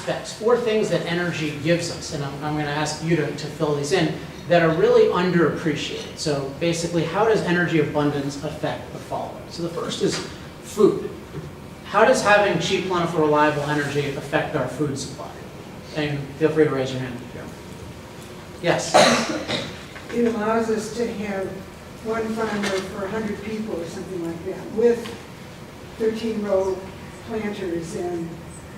aspects, 4 things that energy gives us, and I'm going to ask you to fill these in, that are really underappreciated. So basically, how does energy abundance affect the following? So the first is food. How does having cheap, plentiful, reliable energy affect our food supply? And feel free to raise your hand if you don't. Yes? It allows us to have one farmer for 100 people or something like that, with 13-row planters and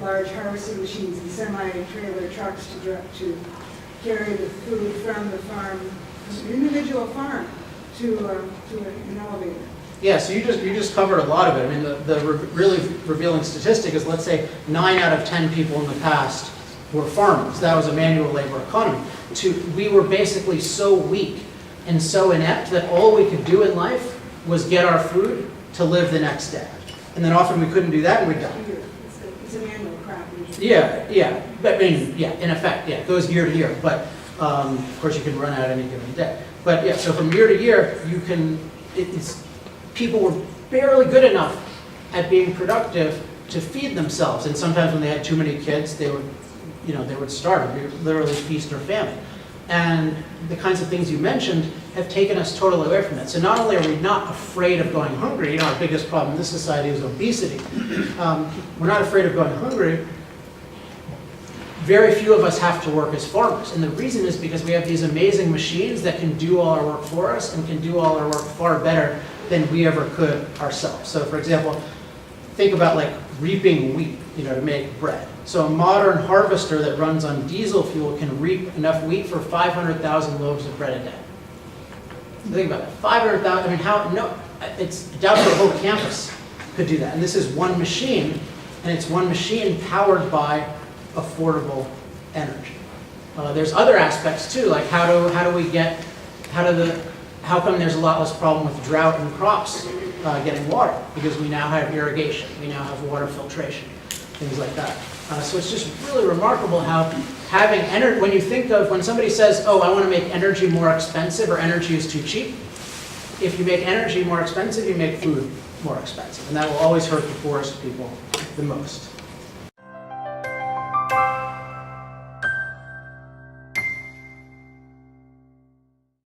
large harvesting machines and semi-trailer trucks to carry the food from the farm, from an individual farm, to an elevator. Yeah, so you just covered a lot of it. I mean, the really revealing statistic is, let's say 9 out of 10 people in the past were farmers. That was a manual labor economy. We were basically so weak and so inept that all we could do in life was get our food to live the next day. And then often we couldn't do that and we'd die. It's a manual crop usually. Yeah. But, I mean, yeah, in effect, yeah, it goes year to year. But, of course, you can run out any given day. But, yeah, so from year to year, you can, people were barely good enough at being productive to feed themselves. And sometimes when they had too many kids, they would starve. They would literally feast or famine. And the kinds of things you mentioned have taken us totally away from that. So not only are we not afraid of going hungry, our biggest problem in this society is obesity. We're not afraid of going hungry. Very few of us have to work as farmers. And the reason is because we have these amazing machines that can do all our work for us and can do all our work far better than we ever could ourselves. So for example, think about like reaping wheat, to make bread. So a modern harvester that runs on diesel fuel can reap enough wheat for 500,000 loaves of bread a day. Think about that, 500,000, I mean, it's doubtful the whole campus could do that. And this is one machine, and it's one machine powered by affordable energy. There's other aspects too, like how come there's a lot less problem with drought and crops getting water? Because we now have irrigation, we now have water filtration, things like that. So it's just really remarkable how having energy, when somebody says, oh, I want to make energy more expensive or energy is too cheap, if you make energy more expensive, you make food more expensive. And that will always hurt the poorest people the most.